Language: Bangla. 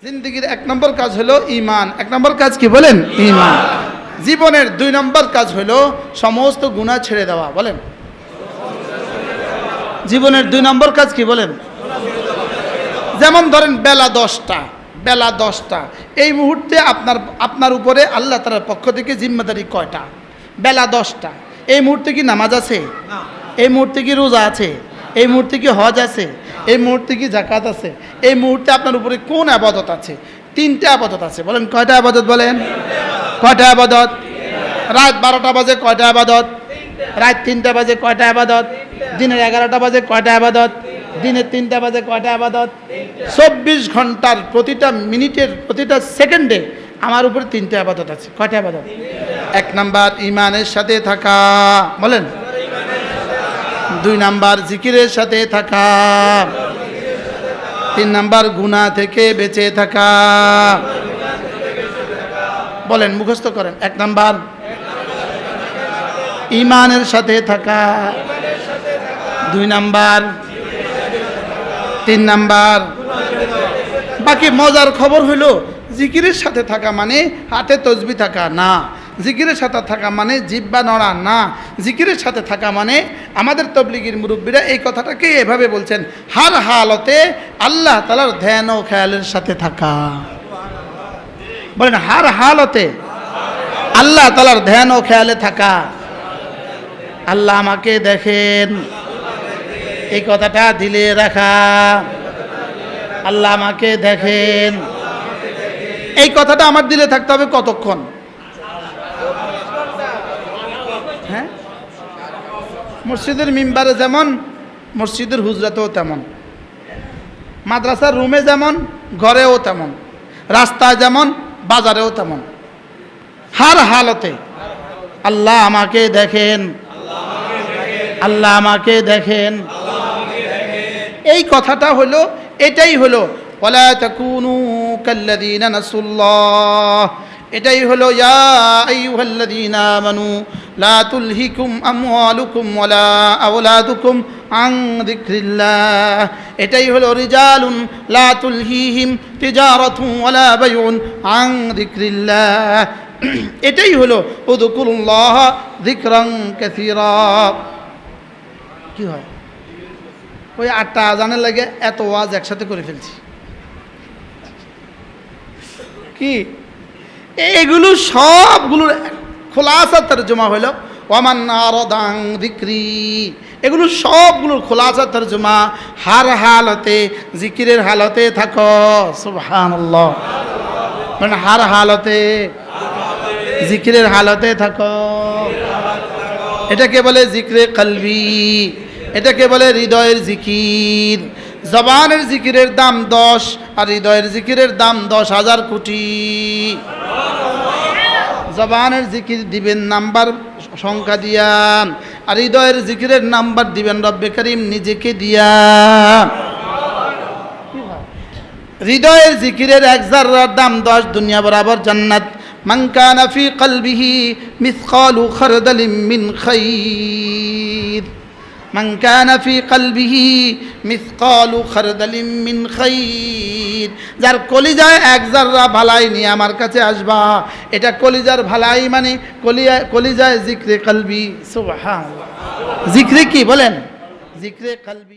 জিন্দেগির 1 নম্বর কাজ হলো ঈমান। 1 নম্বর কাজ কি বলেন? ঈমান। জীবনের 2 নম্বর কাজ হলো সমস্ত গুনাহ ছেড়ে দেওয়া। বলেন, জীবনের 2 নম্বর কাজ কি বলেন? যেমন ধরেন বেলা 10টা, এই মুহূর্তে আপনার উপরে আল্লাহ তাআলার পক্ষ থেকে জিম্মাদারি কয়টা? বেলা 10টা। এই মুহূর্তে কি নামাজ আছে? এই মুহূর্তে কি রোজা আছে? এই মুহূর্তে কি হজ আছে? এই মুহূর্তে কি যাকাত আছে? এই মুহূর্তে আপনার উপরে কোন ইবাদত আছে? 3টা ইবাদত আছে। বলেন কয়টা ইবাদত? বলেন কয়টা ইবাদত? রাত 12টা বাজে কয়টা ইবাদত? রাত 3টা বাজে কয়টা ইবাদত? দিনের 11টা বাজে কয়টা ইবাদত? দিনের 3টা বাজে কয়টা ইবাদত? 24 ঘন্টার প্রতিটা মিনিটের প্রতিটা সেকেন্ডে আমার উপরে 3টা ইবাদত আছে। কয়টা ইবাদত? 1 নাম্বার ঈমানের সাথে থাকা। বলেন 2 নাম্বার জিকিরের সাথে থাকা। 3 নাম্বার গুনাহ থেকে বেঁচে থাকা। বলেন মুখস্থ করেন। 1 নাম্বার ঈমানের সাথে থাকা, 2 নাম্বার, 3 নাম্বার। বাকি মজার খবর হলো জিকিরের সাথে থাকা মানে হাতে তসবিহ থাকা না, জিকিরের সাথে থাকা মানে জিহ্বা নড়া না, জিকিরের সাথে থাকা মানে আমাদের তবলিগীর মুরব্বীরা এই কথাটাকে এভাবে বলছেন, হার হালতে আল্লাহ তাআলার ধ্যান ও খেয়ালের সাথে থাকা। বলেন হার হালতে আল্লাহ তাআলার ধ্যান ও খেয়ালে থাকা। আল্লাহ আমাকে দেখেন, এই কথাটা দিলে রাখা। আল্লাহ আমাকে দেখেন, এই কথাটা আমার দিলে থাকতে হবে কতক্ষণ? হ্যাঁ, মসজিদের মিম্বারে যেমন, মসজিদের হুজরাতেও তেমন, মাদ্রাসার রুমে যেমন, ঘরেও তেমন, রাস্তায় যেমন, বাজারেও তেমন। হার হালতে আল্লাহ আমাকে দেখেন, আল্লাহ আমাকে দেখেন। এই কথাটা হলো, এটাই হলো ওয়ালা তাকুনু কাল্লাযীনা নাসুল্লাহ। এটাই হলো ইয়া আইয়ুহাল্লাযীনা আমানু লা তুলহিকুম আমওয়ালুকুম ওয়ালা আওলাদুকুম আন যিকরিল্লাহ। এটাই হলো রিজালুন লা তুলহিহিম তিজারাতুন ওয়ালা বাইউন আন যিকরিল্লাহ। এটাই হলো উযকুরুল্লাহ যিকরান কাসীরা। কি হয়? ওই 8টা আজানের লাগে এত ওয়াজ একসাথে করে ফেলছি। কি এগুলো সবগুলোর খোলাসা তরজমা হলো ওয়ামান আরাদান যিকরি। এগুলো সবগুলোর খোলাসা তরজমা হার হালতে জিকিরের হালতে থাকো। সুবহানাল্লাহ। মানে হার হালতে জিকিরের হালতে থাকো। এটাকে বলে জিকরে কলবি, এটাকে বলে হৃদয়ের জিকির। জবানের জিকিরের দাম 10 আর হৃদয়ের জিকিরের দাম 10,000 কোটি। জবানের জিকির দিবেন নাম্বার সংখ্যা দিয়া, আর হৃদয়ের জিকিরের নাম্বার দিবেন রব্বে করিম নিজেকে দিয়া। হৃদয়ের জিকিরের 1 জাররার দাম 10 দুনিয়া বরাবর জান্নাত। মান কানা ফি কলবিহি মিসকালু খারদালিন মিন খাইর, মান কানা ফি কলবিহি মিসকালু খারদালিন মিন খাইর। যার কলিজায় 1 জাররা ভালাই নিয়ে আমার কাছে আসবা, এটা কলিজার ভালাই মানে কলিজায় জিকরে কলবি। সুবহানাল্লাহ। জিকরে কি বলেন? জিকরে কলবি।